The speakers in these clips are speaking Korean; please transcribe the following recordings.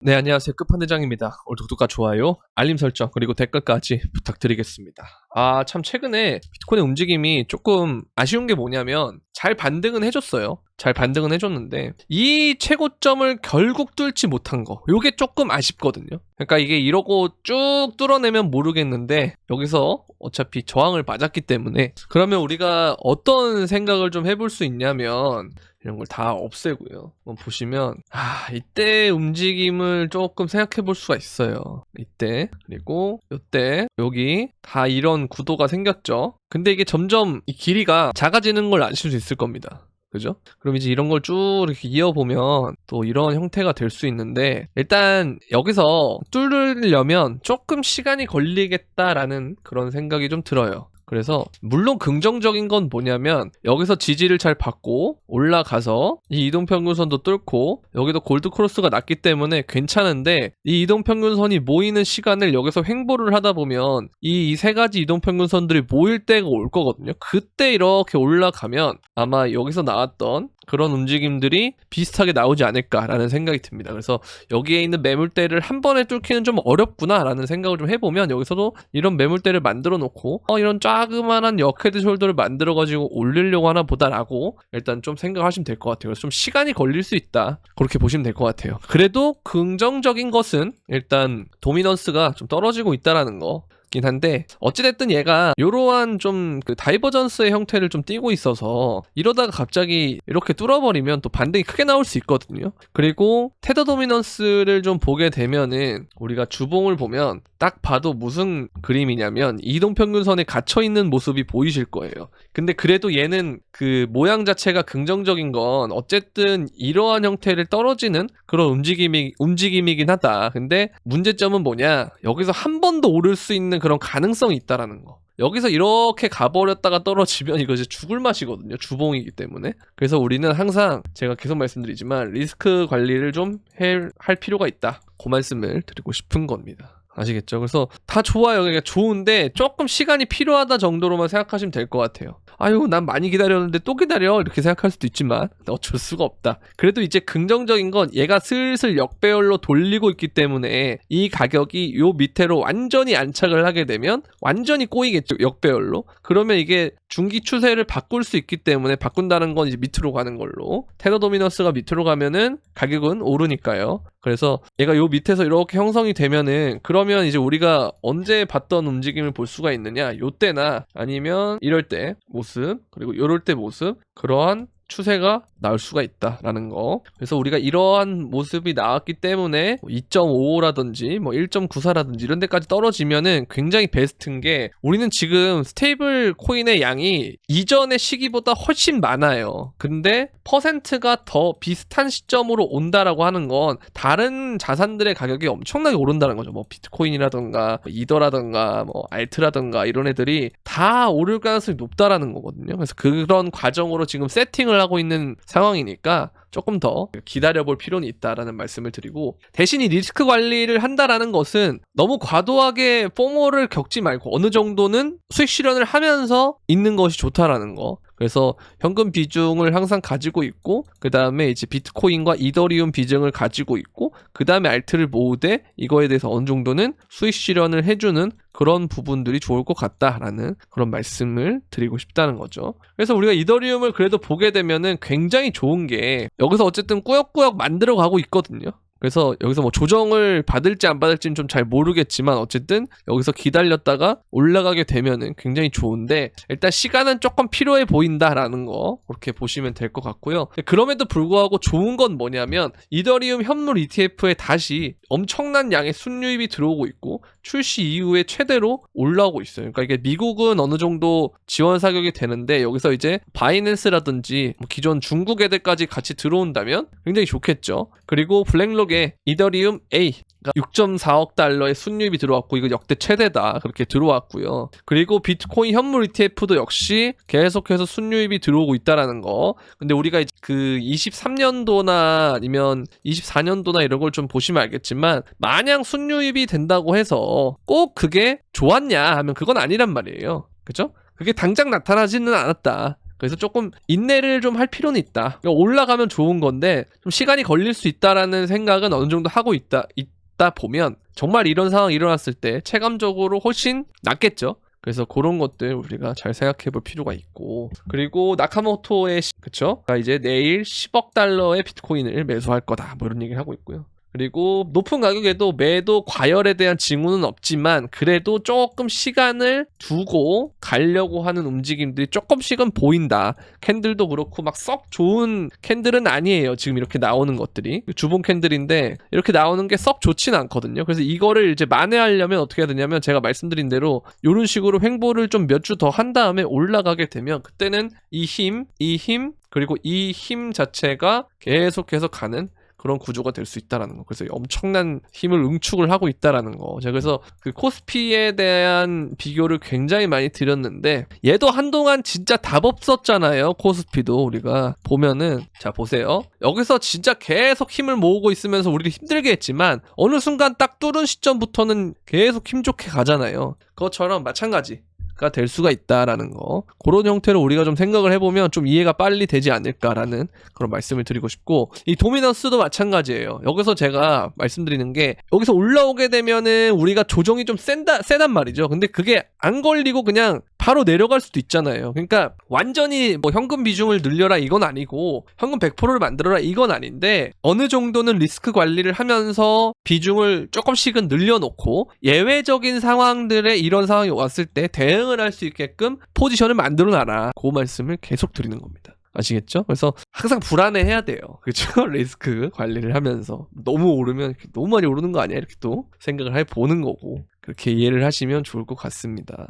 네, 안녕하세요. 끝판대장입니다. 오늘 구독과 좋아요, 알림 설정, 그리고 댓글까지 부탁드리겠습니다. 참 최근에 비트코인의 움직임이 조금 아쉬운 게 뭐냐면 잘 반등은 해줬어요. 잘 반등은 해줬는데 이 최고점을 결국 뚫지 못한 거, 요게 조금 아쉽거든요. 그러니까 이게 이러고 쭉 뚫어내면 모르겠는데 여기서 어차피 저항을 맞았기 때문에, 그러면 우리가 어떤 생각을 좀 해볼 수 있냐면 이런 걸 다 없애고요. 한번 보시면 이때 움직임을 조금 생각해 볼 수가 있어요. 이때, 그리고 이때, 여기 다 이런 구도가 생겼죠. 근데 이게 점점 이 길이가 작아지는 걸 아실 수 있을 겁니다. 그죠? 그럼 이제 이런 걸 쭉 이렇게 이어보면 또 이런 형태가 될 수 있는데, 일단 여기서 뚫으려면 조금 시간이 걸리겠다라는 그런 생각이 좀 들어요. 그래서 물론 긍정적인 건 뭐냐면 여기서 지지를 잘 받고 올라가서 이 이동평균선도 뚫고 여기도 골드크로스가 났기 때문에 괜찮은데, 이 이동평균선이 모이는 시간을 여기서 횡보를 하다 보면 이 세 가지 이동평균선들이 모일 때가 올 거거든요. 그때 이렇게 올라가면 아마 여기서 나왔던 그런 움직임들이 비슷하게 나오지 않을까라는 생각이 듭니다. 그래서 여기에 있는 매물대를 한 번에 뚫기는 좀 어렵구나라는 생각을 좀 해보면, 여기서도 이런 매물대를 만들어 놓고 이런 자그마한 역헤드 숄더를 만들어 가지고 올리려고 하나 보다라고 일단 좀 생각하시면 될 것 같아요. 그래서 좀 시간이 걸릴 수 있다, 그렇게 보시면 될 것 같아요. 그래도 긍정적인 것은 일단 도미넌스가 좀 떨어지고 있다라는 거 긴 한데, 어찌됐든 얘가 이러한 좀 그 다이버전스의 형태를 좀 띠고 있어서 이러다가 갑자기 이렇게 뚫어버리면 또 반등이 크게 나올 수 있거든요. 그리고 테더 도미넌스를 좀 보게 되면은 우리가 주봉을 보면 딱 봐도 무슨 그림이냐면 이동평균선에 갇혀있는 모습이 보이실 거예요. 근데 그래도 얘는 그 모양 자체가 긍정적인 건 어쨌든 이러한 형태를 떨어지는 그런 움직임이긴 하다. 근데 문제점은 뭐냐, 여기서 한 번 더 오를 수 있는 그런 가능성이 있다라는 거. 여기서 이렇게 가버렸다가 떨어지면 이거 이제 죽을 맛이거든요. 주봉이기 때문에. 그래서 우리는 항상 제가 계속 말씀드리지만 리스크 관리를 좀 할 필요가 있다, 그 말씀을 드리고 싶은 겁니다. 아시겠죠? 그래서 다 좋아요. 그러니까 좋은데 조금 시간이 필요하다 정도로만 생각하시면 될 것 같아요. 아유, 난 많이 기다렸는데 또 기다려, 이렇게 생각할 수도 있지만 어쩔 수가 없다. 그래도 이제 긍정적인 건 얘가 슬슬 역배열로 돌리고 있기 때문에 이 가격이 요 밑으로 완전히 안착을 하게 되면 완전히 꼬이겠죠, 역배열로. 그러면 이게 중기 추세를 바꿀 수 있기 때문에, 바꾼다는 건 이제 밑으로 가는 걸로, 테더 도미넌스가 밑으로 가면은 가격은 오르니까요. 그래서 얘가 요 밑에서 이렇게 형성이 되면은, 그러면 이제 우리가 언제 봤던 움직임을 볼 수가 있느냐, 요때나 아니면 이럴 때 모습, 그리고 요럴 때 모습, 그러한 추세가 나올 수가 있다라는 거. 그래서 우리가 이러한 모습이 나왔기 때문에 2.55라든지 뭐 1.94라든지 이런 데까지 떨어지면은 굉장히 베스트인 게, 우리는 지금 스테이블 코인의 양이 이전의 시기보다 훨씬 많아요. 근데 퍼센트가 더 비슷한 시점으로 온다라고 하는 건 다른 자산들의 가격이 엄청나게 오른다는 거죠. 뭐 비트코인이라든가 이더라든가 뭐 알트라든가 이런 애들이 다 오를 가능성이 높다라는 거거든요. 그래서 그런 과정으로 지금 세팅을 하고 있는 상황이니까 조금 더 기다려볼 필요는 있다라는 말씀을 드리고, 대신 이 리스크 관리를 한다라는 것은 너무 과도하게 포모를 겪지 말고 어느 정도는 수익 실현을 하면서 있는 것이 좋다라는 거. 그래서 현금 비중을 항상 가지고 있고, 그 다음에 이제 비트코인과 이더리움 비중을 가지고 있고, 그 다음에 알트를 모으되 이거에 대해서 어느 정도는 수익 실현을 해주는 그런 부분들이 좋을 것 같다라는 그런 말씀을 드리고 싶다는 거죠. 그래서 우리가 이더리움을 그래도 보게 되면은 굉장히 좋은 게, 여기서 어쨌든 꾸역꾸역 만들어 가고 있거든요. 그래서 여기서 뭐 조정을 받을지 안 받을지는 좀 잘 모르겠지만 어쨌든 여기서 기다렸다가 올라가게 되면은 굉장히 좋은데, 일단 시간은 조금 필요해 보인다라는 거, 그렇게 보시면 될 것 같고요. 그럼에도 불구하고 좋은 건 뭐냐면 이더리움 현물 ETF에 다시 엄청난 양의 순유입이 들어오고 있고, 출시 이후에 최대로 올라오고 있어요. 그러니까 이게 미국은 어느 정도 지원 사격이 되는데, 여기서 이제 바이낸스라든지 뭐 기존 중국 애들까지 같이 들어온다면 굉장히 좋겠죠. 그리고 블랙록에 이더리움 A 6.4억 달러의 순유입이 들어왔고, 이거 역대 최대다, 그렇게 들어왔고요. 그리고 비트코인 현물 ETF도 역시 계속해서 순유입이 들어오고 있다라는 거. 근데 우리가 이제 그 23년도나 아니면 24년도나 이런 걸 좀 보시면 알겠지만, 마냥 순유입이 된다고 해서 꼭 그게 좋았냐 하면 그건 아니란 말이에요. 그죠? 그게 당장 나타나지는 않았다. 그래서 조금 인내를 좀 할 필요는 있다. 그러니까 올라가면 좋은 건데 좀 시간이 걸릴 수 있다라는 생각은 어느 정도 하고 있다 보면 정말 이런 상황이 일어났을 때 체감적으로 훨씬 낫겠죠. 그래서 그런 것들 우리가 잘 생각해 볼 필요가 있고, 그리고 나카모토의 그쵸? 그러니까 이제 내일 10억 달러의 비트코인을 매수할 거다 뭐 이런 얘기를 하고 있고요. 그리고 높은 가격에도 매도 과열에 대한 징후는 없지만 그래도 조금 시간을 두고 가려고 하는 움직임들이 조금씩은 보인다. 캔들도 그렇고 막 썩 좋은 캔들은 아니에요. 지금 이렇게 나오는 것들이 주봉 캔들인데 이렇게 나오는 게 썩 좋진 않거든요. 그래서 이거를 이제 만회하려면 어떻게 해야 되냐면 제가 말씀드린 대로 이런 식으로 횡보를 좀 몇 주 더 한 다음에 올라가게 되면 그때는 이 힘 그리고 이 힘 자체가 계속해서 가는 그런 구조가 될 수 있다라는 거. 그래서 엄청난 힘을 응축을 하고 있다라는 거. 제가 그래서 그 코스피에 대한 비교를 굉장히 많이 드렸는데 얘도 한동안 진짜 답 없었잖아요. 코스피도 우리가 보면은 자 보세요. 여기서 진짜 계속 힘을 모으고 있으면서 우리가 힘들게 했지만 어느 순간 딱 뚫은 시점부터는 계속 힘 좋게 가잖아요. 그것처럼 마찬가지. 가 될 수가 있다라는 거. 그런 형태로 우리가 좀 생각을 해보면 좀 이해가 빨리 되지 않을까라는 그런 말씀을 드리고 싶고, 이 도미넌스도 마찬가지예요. 여기서 제가 말씀드리는 게 여기서 올라오게 되면은 우리가 조정이 좀 세단 말이죠. 근데 그게 안 걸리고 그냥 바로 내려갈 수도 있잖아요. 그러니까 완전히 뭐 현금 비중을 늘려라 이건 아니고 현금 100%를 만들어라 이건 아닌데 어느 정도는 리스크 관리를 하면서 비중을 조금씩은 늘려놓고 예외적인 상황들에 이런 상황이 왔을 때 대응을 할 수 있게끔 포지션을 만들어놔라. 그 말씀을 계속 드리는 겁니다. 아시겠죠? 그래서 항상 불안해해야 돼요. 그렇죠? 리스크 관리를 하면서 너무 오르면 너무 많이 오르는 거 아니야? 이렇게 또 생각을 해보는 거고 그렇게 이해를 하시면 좋을 것 같습니다.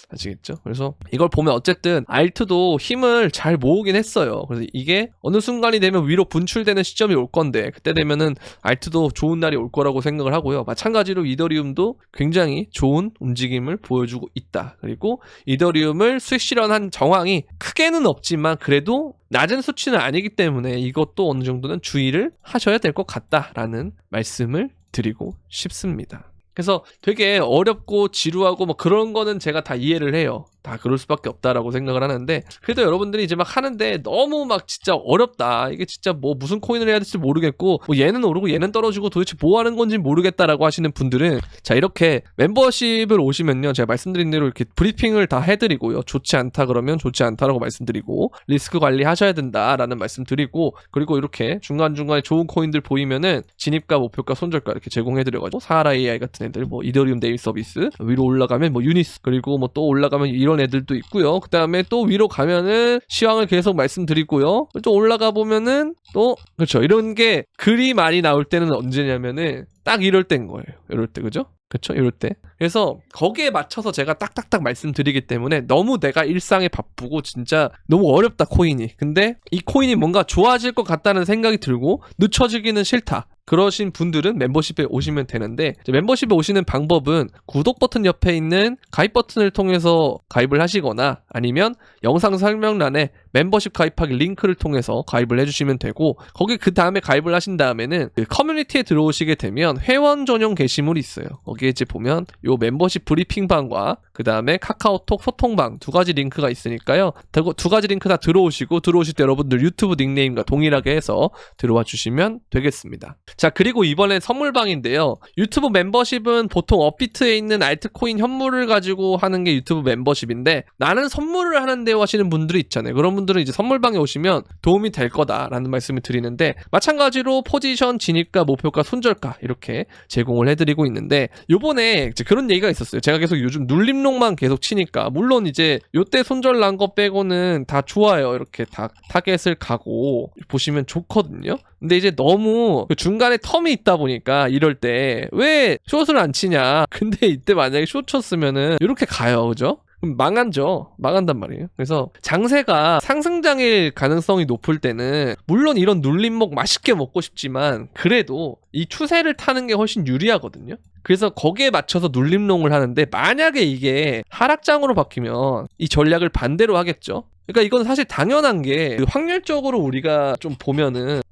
아시겠죠? 그래서 이걸 보면 어쨌든 알트도 힘을 잘 모으긴 했어요. 그래서 이게 어느 순간이 되면 위로 분출되는 시점이 올 건데 그때 되면은 알트도 좋은 날이 올 거라고 생각을 하고요. 마찬가지로 이더리움도 굉장히 좋은 움직임을 보여주고 있다. 그리고 이더리움을 수익 실현한 정황이 크게는 없지만 그래도 낮은 수치는 아니기 때문에 이것도 어느 정도는 주의를 하셔야 될 것 같다라는 말씀을 드리고 싶습니다. 그래서 되게 어렵고 지루하고 뭐 그런 거는 제가 다 이해를 해요. 다 그럴 수밖에 없다라고 생각을 하는데 그래도 여러분들이 이제 막 하는데 너무 막 진짜 어렵다. 이게 진짜 뭐 무슨 코인을 해야 될지 모르겠고 뭐 얘는 오르고 얘는 떨어지고 도대체 뭐 하는 건지 모르겠다라고 하시는 분들은 자 이렇게 멤버십을 오시면요. 제가 말씀드린 대로 이렇게 브리핑을 다 해드리고요. 좋지 않다 그러면 좋지 않다라고 말씀드리고 리스크 관리하셔야 된다라는 말씀드리고 그리고 이렇게 중간중간에 좋은 코인들 보이면은 진입가 목표가 손절가 이렇게 제공해드려가지고 사하라 AI 같은 애들 뭐 이더리움 데일 서비스 위로 올라가면 뭐 유니스 그리고 뭐 또 올라가면 이런 애들도 있고요. 그 다음에 또 위로 가면은 시황을 계속 말씀드리고요. 또 올라가 보면은 또 그렇죠. 이런 게 글이 많이 나올 때는 언제냐면은 딱 이럴 때인 거예요. 이럴 때 그죠? 그렇죠? 이럴 때. 그래서 거기에 맞춰서 제가 딱딱딱 말씀드리기 때문에 너무 내가 일상에 바쁘고 진짜 너무 어렵다 코인이. 근데 이 코인이 뭔가 좋아질 것 같다는 생각이 들고 늦춰지기는 싫다. 그러신 분들은 멤버십에 오시면 되는데 멤버십에 오시는 방법은 구독 버튼 옆에 있는 가입 버튼을 통해서 가입을 하시거나 아니면 영상 설명란에 멤버십 가입하기 링크를 통해서 가입을 해주시면 되고 거기 그 다음에 가입을 하신 다음에는 그 커뮤니티에 들어오시게 되면 회원 전용 게시물이 있어요. 거기에 이제 보면 요 멤버십 브리핑방과 그 다음에 카카오톡 소통방 두 가지 링크가 있으니까요. 두 가지 링크 다 들어오실 때 여러분들 유튜브 닉네임과 동일하게 해서 들어와 주시면 되겠습니다. 자 그리고 이번엔 선물방인데요. 유튜브 멤버십은 보통 업비트에 있는 알트코인 현물을 가지고 하는 게 유튜브 멤버십인데 나는 선물을 하는데요 하시는 분들이 있잖아요. 그런 분들은 이제 선물방에 오시면 도움이 될 거다라는 말씀을 드리는데 마찬가지로 포지션 진입가 목표가 손절가 이렇게 제공을 해드리고 있는데 요번에 이제 그런 얘기가 있었어요. 제가 계속 요즘 눌림록만 계속 치니까 물론 이제 요때 손절 난 거 빼고는 다 좋아요. 이렇게 다 타겟을 가고 보시면 좋거든요. 근데 이제 너무 그 중간에 텀이 있다 보니까 이럴 때 왜 숏을 안 치냐. 근데 이때 만약에 숏 쳤으면은 이렇게 가요. 그죠? 그럼 망한단 말이에요. 그래서 장세가 상승장일 가능성이 높을 때는 물론 이런 눌림목 맛있게 먹고 싶지만 그래도 이 추세를 타는 게 훨씬 유리하거든요. 그래서 거기에 맞춰서 눌림롱을 하는데 만약에 이게 하락장으로 바뀌면 이 전략을 반대로 하겠죠. 그러니까 이건 사실 당연한 게 확률적으로 우리가 좀 보면은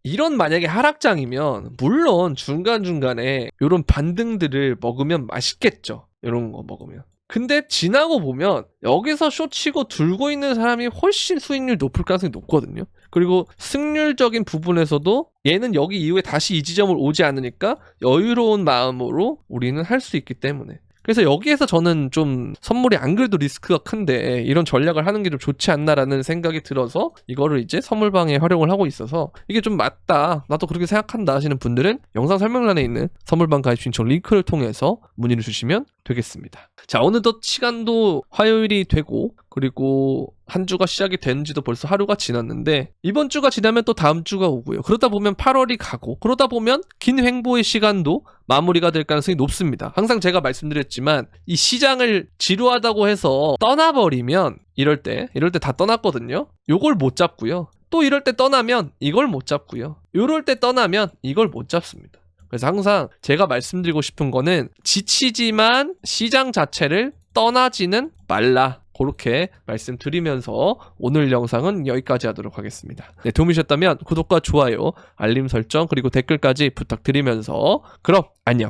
이런 만약에 하락장이면 물론 중간중간에 이런 반등들을 먹으면 맛있겠죠. 이런 거 먹으면. 근데 지나고 보면 여기서 쇼치고 들고 있는 사람이 훨씬 수익률 높을 가능성이 높거든요. 그리고 승률적인 부분에서도 얘는 여기 이후에 다시 이 지점을 오지 않으니까 여유로운 마음으로 우리는 할 수 있기 때문에. 그래서 여기에서 저는 좀 선물이 안 그래도 리스크가 큰데 이런 전략을 하는 게 좀 좋지 않나라는 생각이 들어서 이거를 이제 선물방에 활용을 하고 있어서 이게 좀 맞다, 나도 그렇게 생각한다 하시는 분들은 영상 설명란에 있는 선물방 가입 신청 링크를 통해서 문의를 주시면 되겠습니다. 자, 어느덧 시간도 화요일이 되고 그리고 한 주가 시작이 된 지도 벌써 하루가 지났는데 이번 주가 지나면 또 다음 주가 오고요. 그러다 보면 8월이 가고 그러다 보면 긴 횡보의 시간도 마무리가 될 가능성이 높습니다. 항상 제가 말씀드렸지만 이 시장을 지루하다고 해서 떠나버리면 이럴 때 다 떠났거든요. 요걸 못 잡고요. 또 이럴 때 떠나면 이걸 못 잡고요. 요럴 때 떠나면 이걸 못 잡습니다. 그래서 항상 제가 말씀드리고 싶은 거는 지치지만 시장 자체를 떠나지는 말라. 그렇게 말씀드리면서 오늘 영상은 여기까지 하도록 하겠습니다. 네, 도움이 되셨다면 구독과 좋아요, 알림 설정 그리고 댓글까지 부탁드리면서 그럼 안녕.